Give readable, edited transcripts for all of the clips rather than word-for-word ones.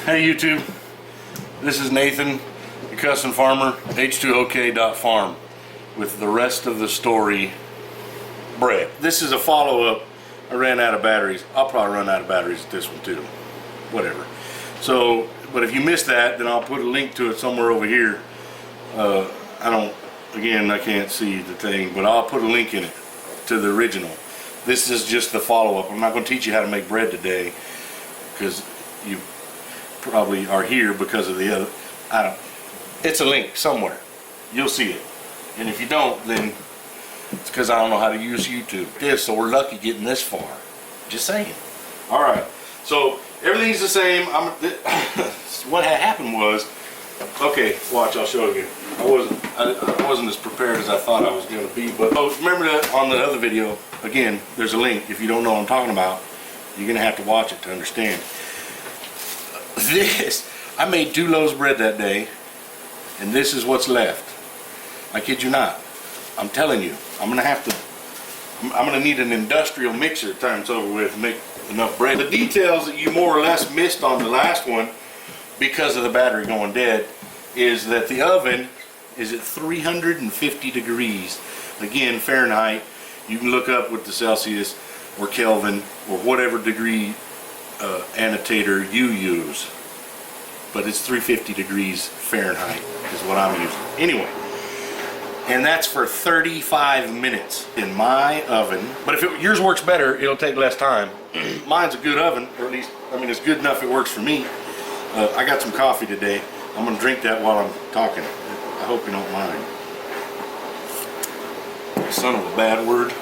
Hey YouTube, this is Nathan, the custom farmer, h2ok.farm, with the rest of the story bread. This is a follow-up. I ran out of batteries. I'll probably run out of batteries at this one too. Whatever. So, but if you missed that, then I'll put a link to it somewhere over here. I can't see the thing, but I'll put a link in it to the original. This is just the follow-up. I'm not going to teach you how to make bread today, because you probably are here because of the other. It's a link somewhere. You'll see it. And if you don't, then it's because I don't know how to use YouTube. So we're lucky getting this far. Just saying. Alright. So everything's the same. What had happened was, okay, watch, I'll show you. I wasn't as prepared as I thought I was going to be. But remember that on the other video, again, there's a link. If you don't know what I'm talking about, you're going to have to watch it to understand. I made 2 loaves of bread that day, and this is what's left. I kid you not. I'm telling you, I'm gonna need an industrial mixer times over with to make enough bread. The details that you more or less missed on the last one, because of the battery going dead, is that the oven is at 350 degrees. Again, Fahrenheit. You can look up with the Celsius or Kelvin or whatever degree annotator you use, but it's 350 degrees Fahrenheit is what I'm using. Anyway, and that's for 35 minutes in my oven. But if yours works better, it'll take less time. Mine's a good oven, or at least, I mean, it's good enough it works for me. I got some coffee today. I'm gonna drink that while I'm talking. I hope you don't mind. Son of a bad word.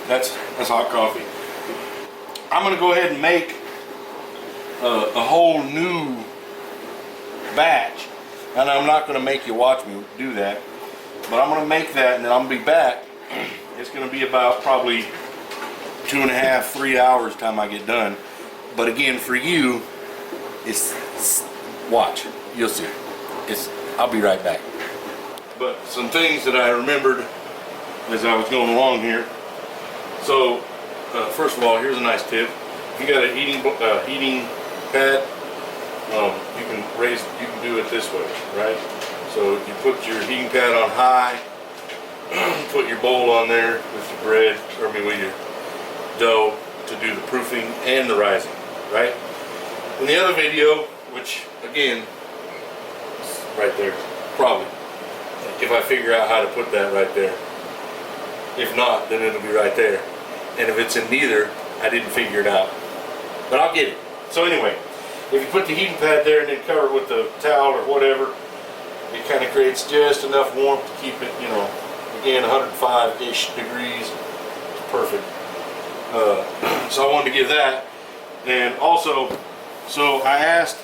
That's hot coffee. I'm gonna go ahead and make a whole new batch, and I'm not going to make you watch me do that, but I'm going to make that, and then I'm going to be back. It's going to be about probably 2.5, 3 hours time I get done. But again, for you, it's watch, you'll see. I'll be right back. But some things that I remembered as I was going along here. So first of all, here's a nice tip. If you got a heating pad, you can do it this way, right? So you put your heating pad on high, put your bowl on there with your bread, with your dough to do the proofing and the rising, right? In the other video, which again, is right there, probably, if I figure out how to put that right there. If not, then it'll be right there. And if it's in neither, I didn't figure it out. But I'll get it. So anyway, if you put the heating pad there and then cover it with the towel or whatever, it kind of creates just enough warmth to keep it, again, 105-ish degrees. It's perfect. So I wanted to give that. And also, so I asked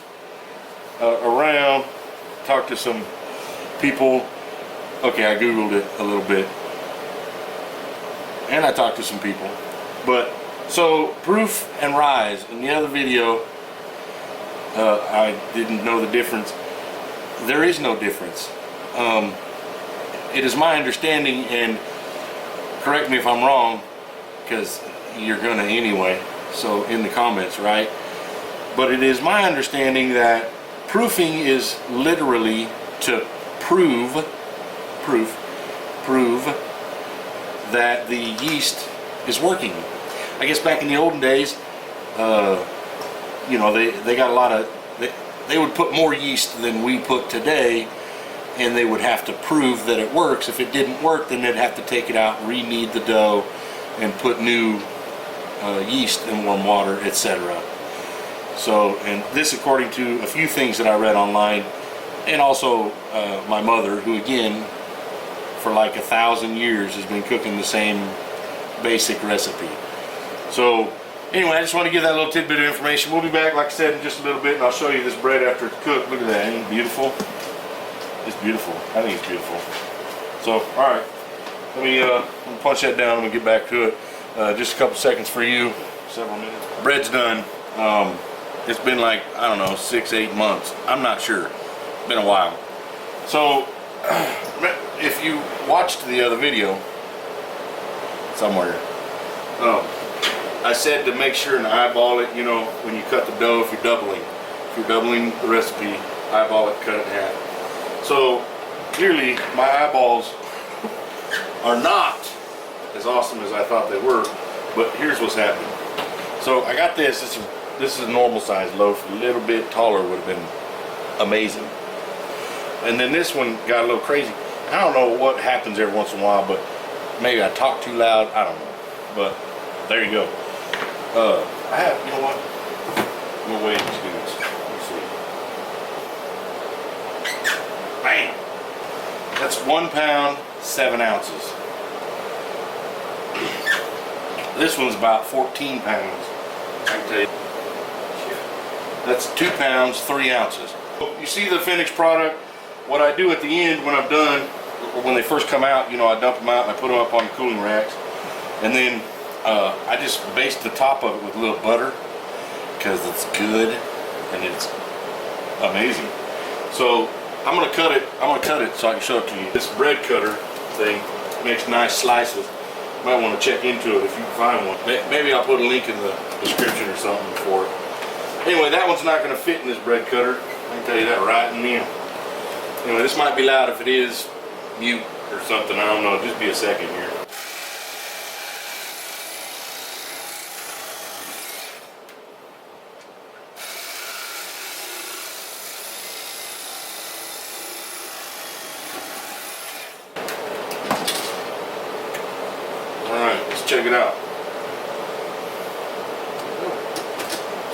around, talked to some people. Okay, I Googled it a little bit. And I talked to some people. But, so, proof and rise. In the other video, I didn't know the difference. There is no difference. It is my understanding, and correct me if I'm wrong, because you're gonna anyway, so in the comments, right? But it is my understanding that proofing is literally to prove that the yeast is working. I guess back in the olden days, they got a lot of, they would put more yeast than we put today, and they would have to prove that it works. If it didn't work, then they'd have to take it out, re-knead the dough, and put new yeast in warm water, etc. So, and this according to a few things that I read online, and also my mother, who again, for like 1,000 years has been cooking the same basic recipe. So anyway, I just want to give that little tidbit of information. We'll be back, like I said, in just a little bit, and I'll show you this bread after it's cooked. Look at that, ain't it beautiful? It's beautiful. I think it's beautiful. So, alright, let me punch that down and we'll get back to it. Just a couple seconds for you, several minutes. Bread's done. It's been like, I don't know, 6-8 months. I'm not sure. It's been a while. So, if you watched the other video, somewhere, I said to make sure and eyeball it, when you cut the dough, if you're doubling. if you're doubling the recipe, eyeball it, cut it in half. So clearly my eyeballs are not as awesome as I thought they were, but here's what's happening. So I got this is a normal size loaf. A little bit taller would have been amazing. And then this one got a little crazy. I don't know what happens every once in a while, but maybe I talk too loud, I don't know. But there you go. I have, you know what? I'm gonna weigh these dudes. Let's see. Bam! That's 1 pound, 7 ounces. This one's about 14 pounds. I can tell you. That's 2 pounds, 3 ounces. You see the finished product. What I do at the end when I'm done, or when they first come out, you know, I dump them out and I put them up on the cooling racks. And then I just baste the top of it with a little butter because it's good and it's amazing. So I'm gonna cut it so I can show it to you. This bread cutter thing makes nice slices. Might want to check into it if you can find one. Maybe I'll put a link in the description or something for it. Anyway, that one's not gonna fit in this bread cutter. I can tell you that right now. Anyway, this might be loud if it is mute or something. I don't know. Just be a second here. Alright, let's check it out.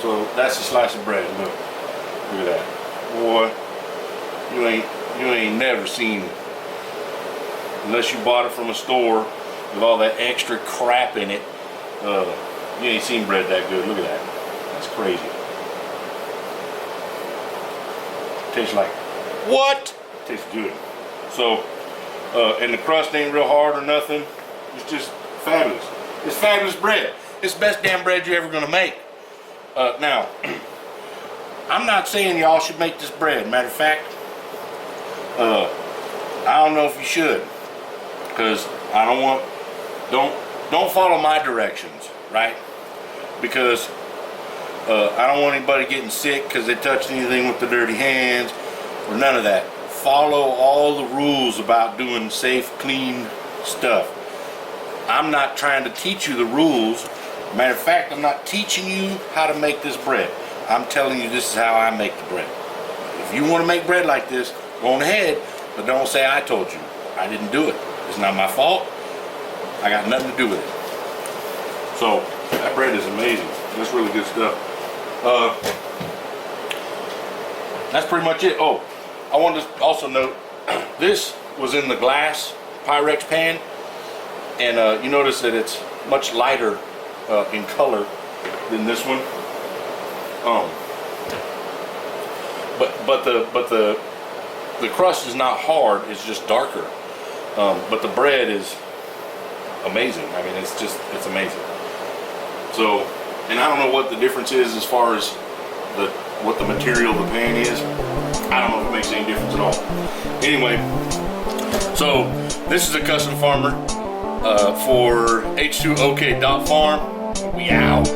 So that's a slice of bread. Look at that. Boy, you ain't never seen, unless you bought it from a store with all that extra crap in it, you ain't seen bread that good. Look at that. That's crazy. Tastes like what? Tastes good. So and the crust ain't real hard or nothing. It's just fabulous. It's fabulous bread. It's the best damn bread you're ever gonna make. Now I'm not saying y'all should make this bread. Matter of fact, I don't know if you should, because I don't follow my directions, right? Because I don't want anybody getting sick because they touched anything with the dirty hands or none of that. Follow all the rules about doing safe, clean stuff. I'm not trying to teach you the rules. Matter of fact, I'm not teaching you how to make this bread. I'm telling you this is how I make the bread. If you want to make bread like this, go on ahead, but don't say I told you. I didn't do it. It's not my fault. I got nothing to do with it. So that bread is amazing. That's really good stuff. That's pretty much it. Oh, I wanted to also note this was in the glass Pyrex pan, and you notice that it's much lighter in color than this one. But the crust is not hard, it's just darker. But the bread is amazing. I mean, it's amazing. So, and I don't know what the difference is as far as what the material of the pan is. I don't know if it makes any difference at all. Anyway, so this is a custom farmer for H2OK.farm. We out.